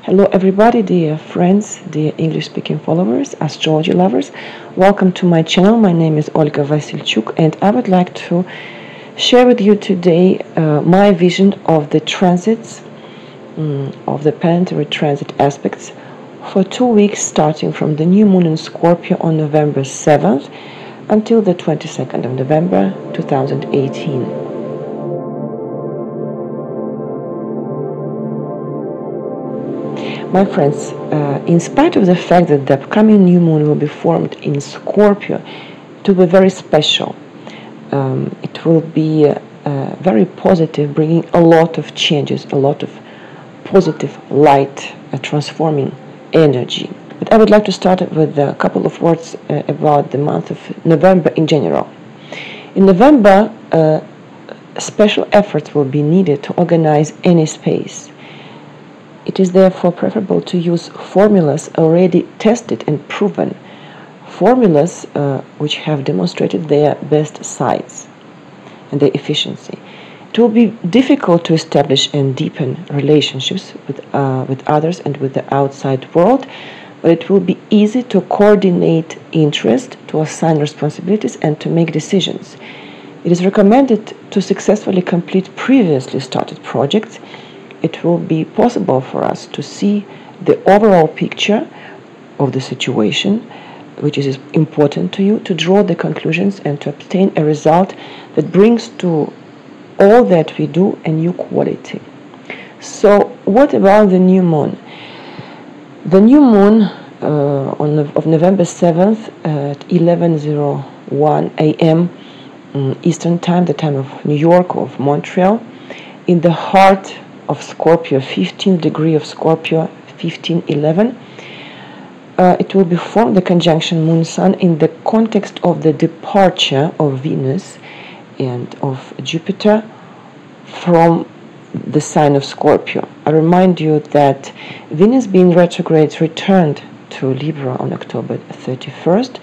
Hello everybody, dear friends, dear English-speaking followers, astrology lovers. Welcome to my channel. My name is Olga Vasilchuk and I would like to share with you today my vision of the transits, of the planetary transit aspects for 2 weeks starting from the new moon in Scorpio on November 7th until the 22nd of November 2018. My friends, in spite of the fact that the upcoming new moon will be formed in Scorpio, it will be very special. It will be very positive, bringing a lot of changes, a lot of positive light, transforming energy. But I would like to start with a couple of words about the month of November in general. In November, special efforts will be needed to organize any space. It is therefore preferable to use formulas already tested and proven, formulas which have demonstrated their best sides and their efficiency. It will be difficult to establish and deepen relationships with others and with the outside world, but it will be easy to coordinate interest, to assign responsibilities, and to make decisions. It is recommended to successfully complete previously started projects. It will be possible for us to see the overall picture of the situation, which is important to you, to draw the conclusions and to obtain a result that brings to all that we do a new quality. So what about the new moon? The new moon of November 7th at 11:01 a.m. Eastern Time, the time of New York, of Montreal, in the heart of Scorpio, 15th degree of Scorpio, 1511. It will be formed, the conjunction Moon-Sun, in the context of the departure of Venus and of Jupiter from the sign of Scorpio. I remind you that Venus, being retrograde, returned to Libra on October 31st,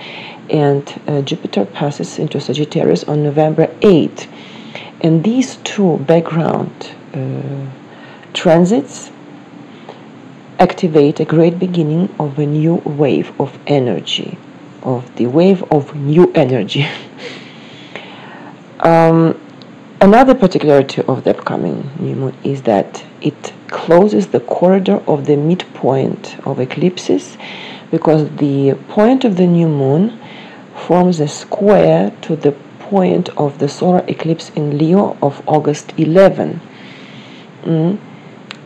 and Jupiter passes into Sagittarius on November 8th. And these two background transits activate a great beginning of a new wave of energy, of the wave of new energy. Another particularity of the upcoming new moon is that it closes the corridor of the midpoint of eclipses, because the point of the new moon forms a square to the point of the solar eclipse in Leo of August 11.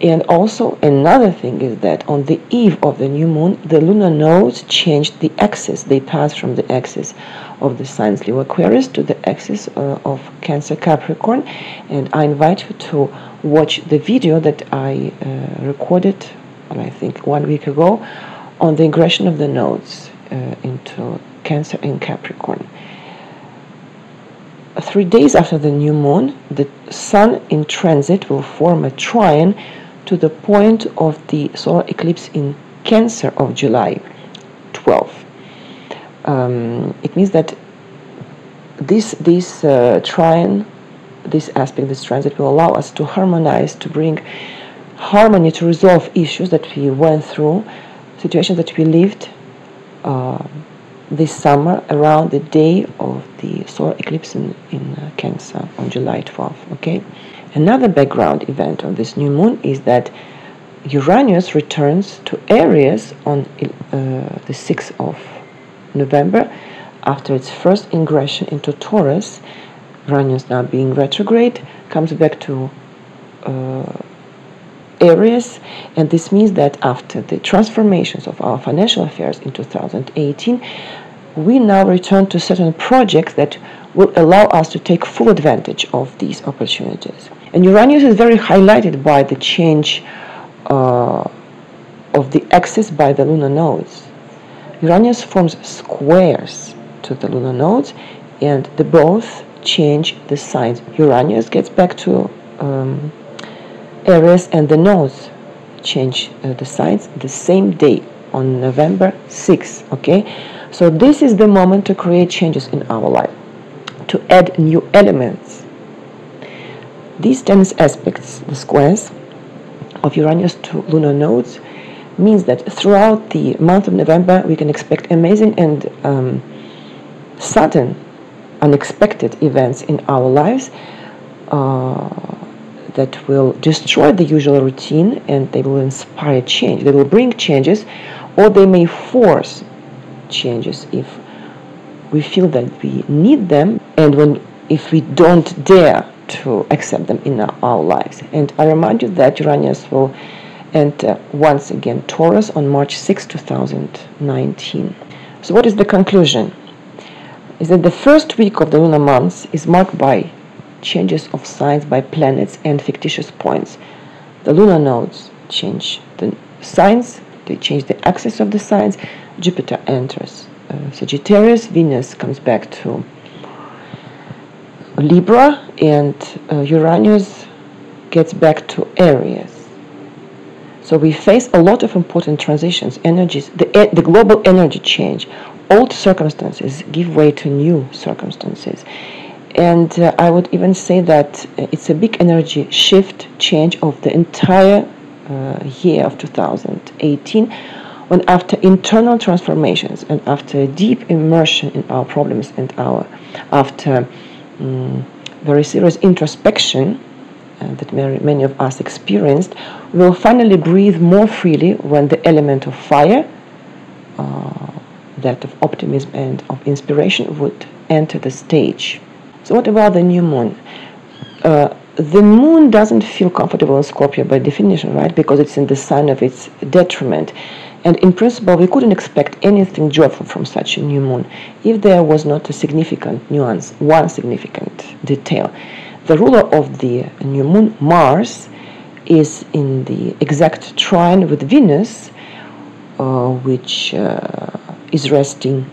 And also another thing is that on the eve of the new moon, the lunar nodes changed the axis. They passed from the axis of the signs Leo Aquarius to the axis of Cancer Capricorn. And I invite you to watch the video that I recorded, well, I think 1 week ago, on the ingression of the nodes into Cancer and Capricorn. 3 days after the new moon, the Sun in transit will form a trine to the point of the solar eclipse in Cancer of July 12th. It means that this trine, this aspect, this transit will allow us to harmonize, to bring harmony, to resolve issues that we went through, situations that we lived this summer around the day of the solar eclipse in Cancer on July 12th. Okay. Another background event of this new moon is that Uranus returns to Aries on the 6th of November after its first ingression into Taurus. Uranus, now being retrograde, comes back to Aries, and this means that after the transformations of our financial affairs in 2018, we now return to certain projects that will allow us to take full advantage of these opportunities. And Uranus is very highlighted by the change of the axis by the lunar nodes. Uranus forms squares to the lunar nodes, and they both change the signs. Uranus gets back to Aries, and the nodes change the signs the same day on November 6th. Okay, so this is the moment to create changes in our life, to add new elements. These tense aspects, the squares of Uranus to lunar nodes, means that throughout the month of November we can expect amazing and sudden, unexpected events in our lives that will destroy the usual routine, and they will inspire change. They will bring changes, or they may force changes if we feel that we need them, and if we don't dare to accept them in our lives. And I remind you that Uranus will enter once again Taurus on March 6, 2019. So what is the conclusion? Is that the first week of the lunar months is marked by changes of signs by planets and fictitious points. The lunar nodes change the signs, they change the axis of the signs. Jupiter enters Sagittarius, Venus comes back to Libra, and Uranus gets back to Aries. So we face a lot of important transitions, energies, the global energy change. Old circumstances give way to new circumstances. And I would even say that it's a big energy shift, change of the entire year of 2018, when after internal transformations and after deep immersion in our problems and after very serious introspection that many of us experienced, we will finally breathe more freely when the element of fire, that of optimism and of inspiration, would enter the stage. So what about the new moon? The moon doesn't feel comfortable in Scorpio by definition, right? Because it's in the sign of its detriment. And in principle, we couldn't expect anything joyful from such a new moon if there was not a significant nuance, one significant detail. The ruler of the new moon, Mars, is in the exact trine with Venus, which is resting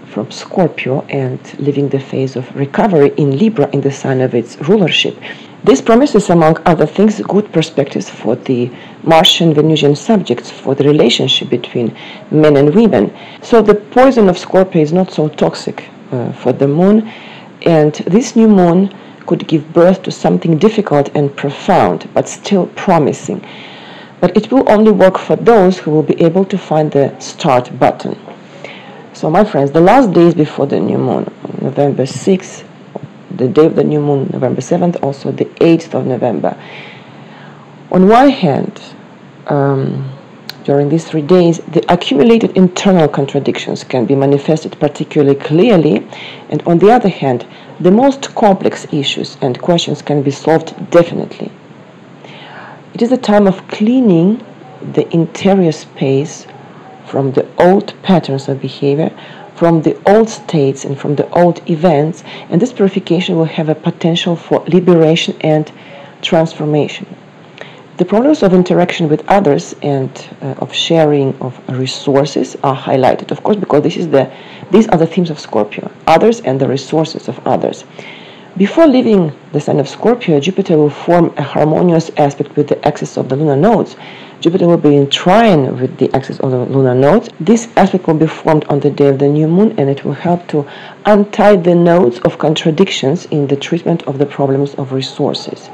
from Scorpio and living the phase of recovery in Libra in the sign of its rulership. This promises, among other things, good perspectives for the Martian Venusian subjects, for the relationship between men and women. So the poison of Scorpio is not so toxic for the moon, and this new moon could give birth to something difficult and profound, but still promising. But it will only work for those who will be able to find the start button. So my friends, the last days before the new moon, November 6th, the day of the new moon, November 7th, also the 8th of November. On one hand, during these 3 days, the accumulated internal contradictions can be manifested particularly clearly, and on the other hand, the most complex issues and questions can be solved definitely. It is a time of cleaning the interior space from the old patterns of behavior, from the old states and from the old events, and this purification will have a potential for liberation and transformation. The problems of interaction with others and of sharing of resources are highlighted, of course, because these are the themes of Scorpio, others and the resources of others. Before leaving the sign of Scorpio, Jupiter will form a harmonious aspect with the axis of the lunar nodes. Jupiter will be in trine with the axis of the lunar nodes. This aspect will be formed on the day of the new moon, and it will help to untie the nodes of contradictions in the treatment of the problems of resources.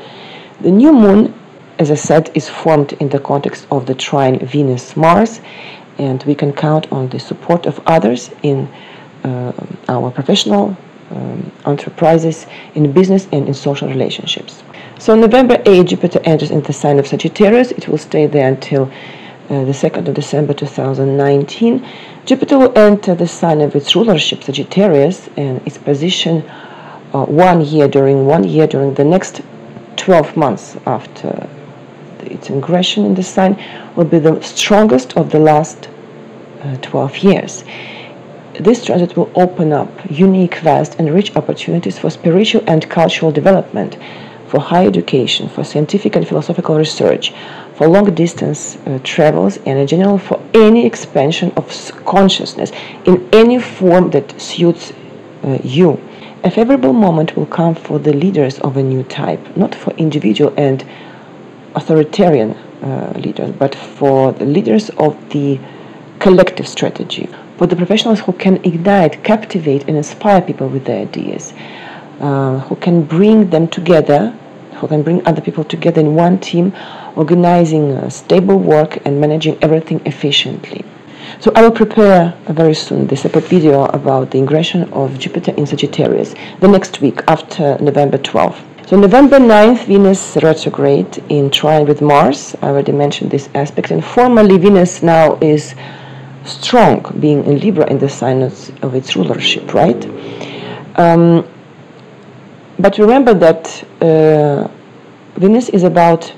The new moon, as I said, is formed in the context of the trine Venus-Mars, and we can count on the support of others in our professional enterprises, in business and in social relationships. So November 8, Jupiter enters in the sign of Sagittarius. It will stay there until the 2nd of December 2019. Jupiter will enter the sign of its rulership, Sagittarius, and its position 1 year during the next 12 months after its ingression in the sign will be the strongest of the last 12 years. This transit will open up unique, vast, and rich opportunities for spiritual and cultural development, for higher education, for scientific and philosophical research, for long-distance travels, and in general for any expansion of consciousness in any form that suits you. A favorable moment will come for the leaders of a new type, not for individual and authoritarian leaders, but for the leaders of the collective strategy, for the professionals who can ignite, captivate, and inspire people with their ideas, who can bring them together, who can bring other people together in one team organizing stable work and managing everything efficiently. So I will prepare very soon the separate video about the ingression of Jupiter in Sagittarius, the next week after November 12th. So November 9th, Venus retrograde in Trine with Mars. I already mentioned this aspect. And formally, Venus now is strong, being in Libra in the sign of its rulership, right? But remember that Venus is about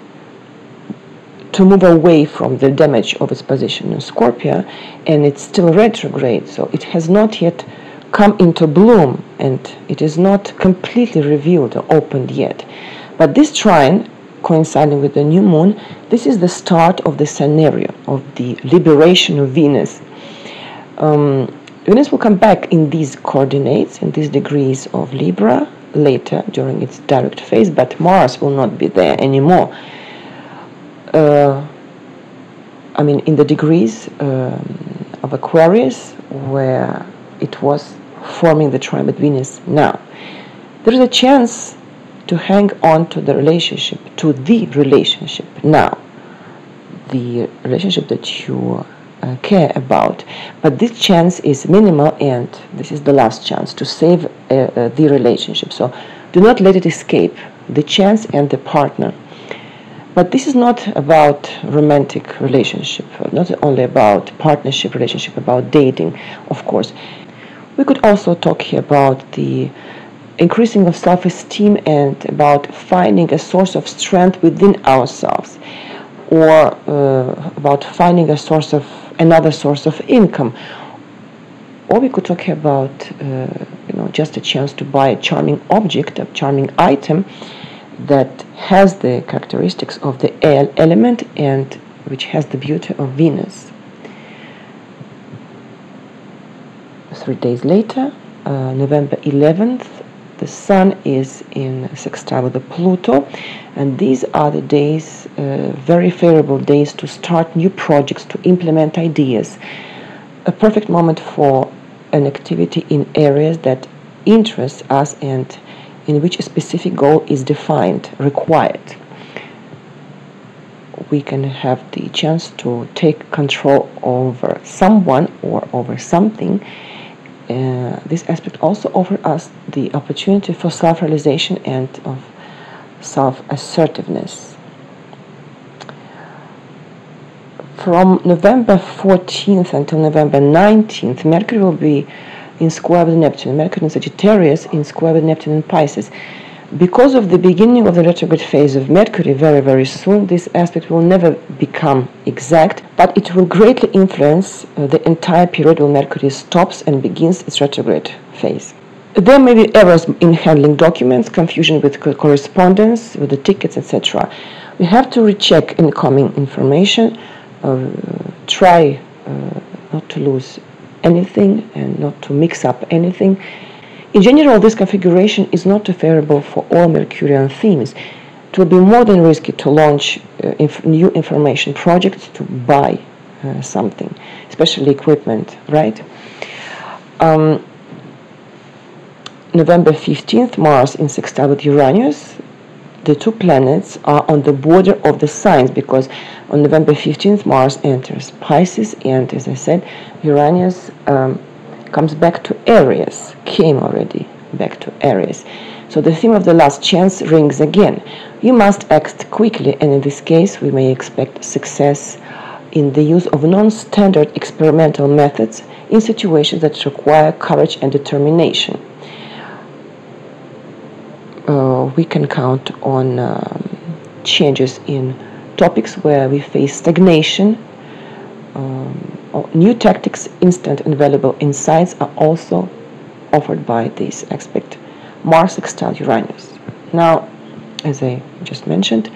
to move away from the damage of its position in Scorpio, and it's still retrograde, so it has not yet come into bloom, and it is not completely revealed or opened yet. But this trine, coinciding with the new moon, this is the start of the scenario of the liberation of Venus. Venus will come back in these coordinates, in these degrees of Libra, later during its direct phase, but Mars will not be there anymore. I mean, in the degrees of Aquarius, where it was forming the trine with Venus. Now, there is a chance to hang on to the relationship, now, the relationship that you care about. But this chance is minimal, and this is the last chance to save the relationship. So do not let it escape, the chance and the partner. But this is not about romantic relationship, not only about partnership relationship, about dating, of course. We could also talk here about the increasing of self-esteem and about finding a source of strength within ourselves, or about finding another source of income. Or we could talk about just a chance to buy a charming object, a charming item that has the characteristics of the air element and which has the beauty of Venus. 3 days later, November 11th, the Sun is in sextile with the Pluto, and these are the days, very favorable days to start new projects, to implement ideas. A perfect moment for an activity in areas that interest us and in which a specific goal is defined, required. We can have the chance to take control over someone or over something. This aspect also offers us the opportunity for self-realization and of self-assertiveness. From November 14th until November 19th, Mercury will be in square with Neptune. Mercury in Sagittarius in square with Neptune in Pisces. Because of the beginning of the retrograde phase of Mercury very, very soon, this aspect will never become exact, but it will greatly influence the entire period when Mercury stops and begins its retrograde phase. There may be errors in handling documents, confusion with correspondence, with the tickets, etc. We have to recheck incoming information, try not to lose anything and not to mix up anything. In general, this configuration is not too favorable for all Mercurian themes. It will be more than risky to launch new information projects, to buy something, especially equipment, right? November 15th, Mars in sextile with Uranus. The two planets are on the border of the signs, because on November 15th, Mars enters Pisces, and as I said, Uranus comes back to Aries, came already back to Aries. So the theme of the last chance rings again. You must act quickly, and in this case, we may expect success in the use of non-standard experimental methods in situations that require courage and determination. We can count on changes in topics where we face stagnation. New tactics, instant and valuable insights are also offered by this aspect. Mars sextile Uranus. Now, as I just mentioned,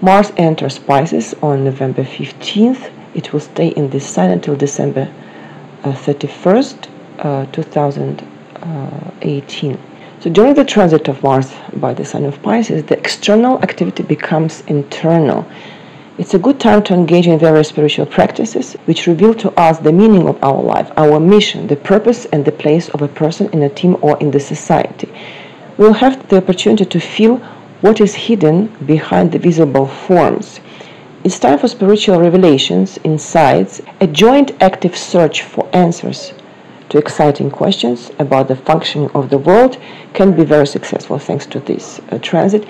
Mars enters Pisces on November 15th. It will stay in this sign until December 31st, 2018. So during the transit of Mars by the sign of Pisces, the external activity becomes internal. It's a good time to engage in various spiritual practices which reveal to us the meaning of our life, our mission, the purpose and the place of a person in a team or in the society. We'll have the opportunity to feel what is hidden behind the visible forms. It's time for spiritual revelations, insights, a joint active search for answers to exciting questions about the functioning of the world can be very successful thanks to this transit.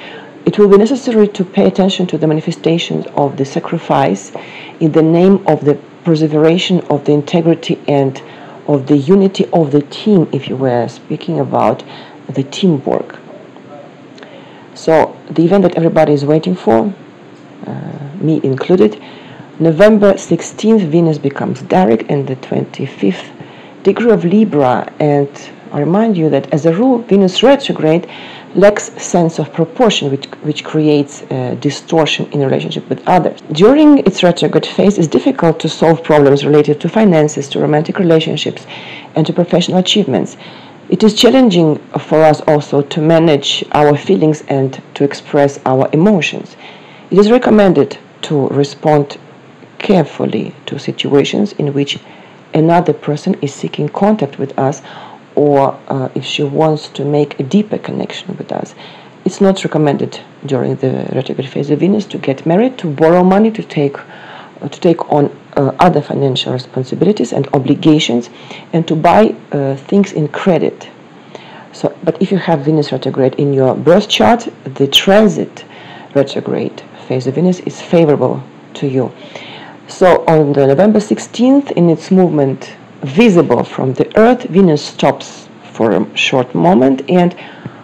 It will be necessary to pay attention to the manifestations of the sacrifice in the name of the preservation of the integrity and of the unity of the team, if you were speaking about the teamwork. So the event that everybody is waiting for, me included, November 16th, Venus becomes direct in the 25th degree of Libra, and I remind you that as a rule, Venus retrograde lacks sense of proportion, which creates distortion in relationship with others. During its retrograde phase, it's difficult to solve problems related to finances, to romantic relationships, and to professional achievements. It is challenging for us also to manage our feelings and to express our emotions. It is recommended to respond carefully to situations in which another person is seeking contact with us, or if she wants to make a deeper connection with us. It's not recommended during the retrograde phase of Venus to get married, to borrow money, to take on other financial responsibilities and obligations, and to buy things in credit. So, but if you have Venus retrograde in your birth chart, the transit retrograde phase of Venus is favorable to you. So on the November 16th, in its movement visible from the Earth, Venus stops for a short moment and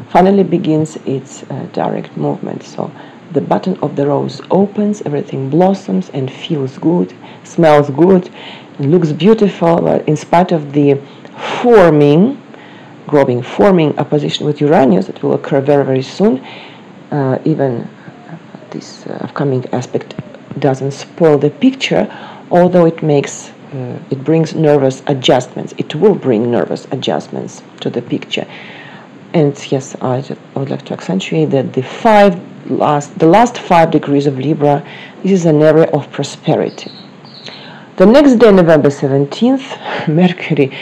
finally begins its direct movement. So the button of the rose opens, everything blossoms and feels good, smells good, and looks beautiful, but in spite of the forming opposition with Uranus that will occur very, very soon, even this upcoming aspect doesn't spoil the picture, although it brings nervous adjustments. It will bring nervous adjustments to the picture. And yes, I would like to accentuate that the last 5 degrees of Libra, this is an area of prosperity. The next day, November 17th, Mercury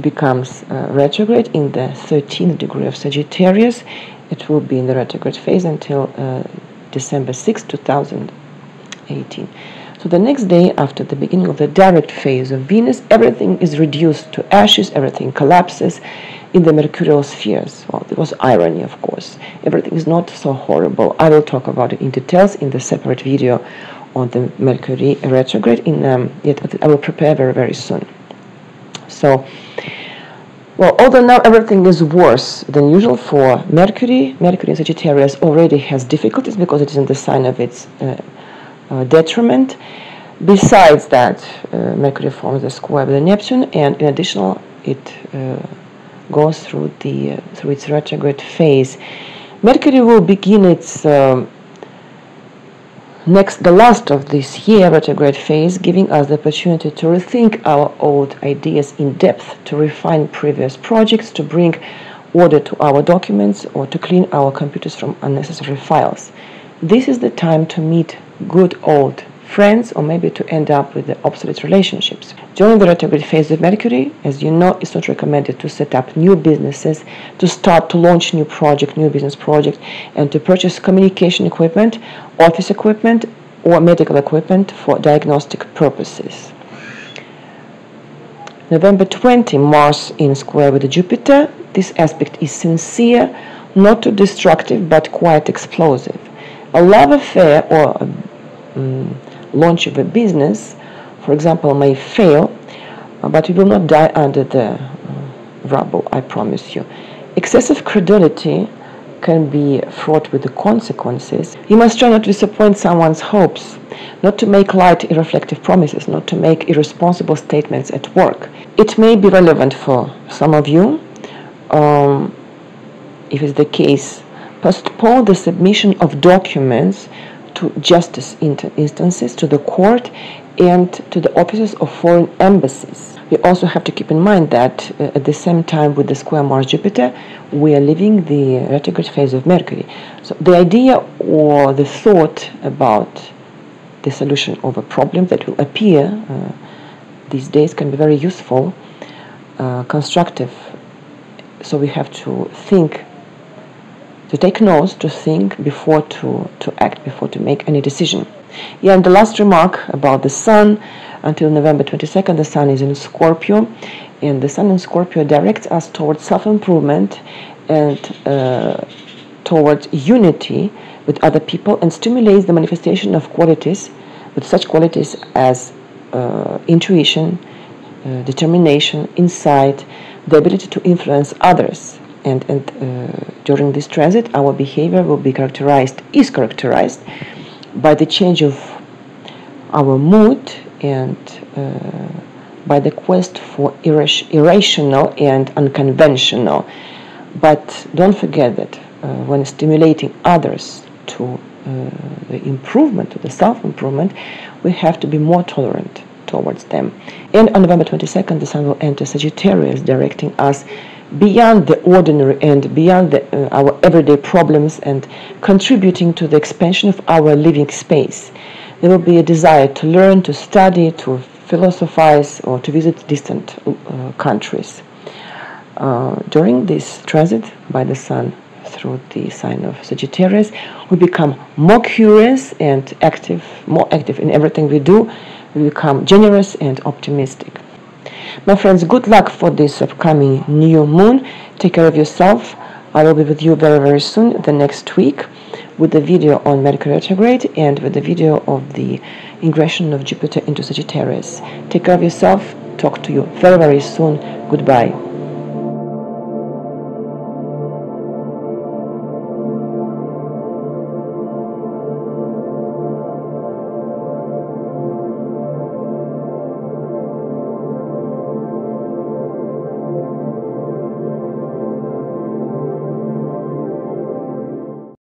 becomes retrograde in the 13th degree of Sagittarius. It will be in the retrograde phase until December 6, 2018. So the next day after the beginning of the direct phase of Venus, everything is reduced to ashes, everything collapses in the mercurial spheres. Well, there was irony, of course. Everything is not so horrible. I will talk about it in details in the separate video on the Mercury retrograde. I will prepare very, very soon. So, well, although now everything is worse than usual for Mercury in Sagittarius already has difficulties because it is in the sign of its detriment. Besides that, Mercury forms a square with the Neptune, and in addition, it goes through its retrograde phase. Mercury will begin its the last of this year retrograde phase, giving us the opportunity to rethink our old ideas in depth, to refine previous projects, to bring order to our documents, or to clean our computers from unnecessary files. This is the time to meet good old friends, or maybe to end up with the obsolete relationships. During the retrograde phase of Mercury, as you know, it's not recommended to set up new businesses, to launch new business project, and to purchase communication equipment, office equipment, or medical equipment for diagnostic purposes. November 20, Mars in square with Jupiter. This aspect is sincere, not too destructive, but quite explosive. A love affair or launch of a business, for example, may fail, but you will not die under the rubble, I promise you. Excessive credulity can be fraught with the consequences. You must try not to disappoint someone's hopes, not to make light, irreflective promises, not to make irresponsible statements at work. It may be relevant for some of you. If it's the case, postpone the submission of documents to justice instances, to the court, and to the offices of foreign embassies. We also have to keep in mind that at the same time with the square Mars-Jupiter, we are living the retrograde phase of Mercury. So the idea or the thought about the solution of a problem that will appear these days can be very useful, constructive. So we have to think, to take notes, to think before to act, before to make any decision. Yeah, and the last remark about the Sun, until November 22nd, the Sun is in Scorpio, and the Sun in Scorpio directs us towards self-improvement and towards unity with other people, and stimulates the manifestation of qualities, with such qualities as intuition, determination, insight, the ability to influence others. And during this transit, our behavior will be is characterized by the change of our mood and by the quest for irrational and unconventional. But don't forget that when stimulating others to the improvement, to the self-improvement, we have to be more tolerant towards them. And on November 22nd, the Sun will enter Sagittarius, directing us beyond the ordinary and beyond our everyday problems, and contributing to the expansion of our living space. There will be a desire to learn, to study, to philosophize, or to visit distant countries. During this transit by the Sun through the sign of Sagittarius, we become more curious and active, more active in everything we do. We become generous and optimistic. My friends, good luck for this upcoming new moon. Take care of yourself. I will be with you very, very soon, the next week, with the video on Mercury retrograde and with the video of the ingression of Jupiter into Sagittarius. Take care of yourself. Talk to you very, very soon. Goodbye.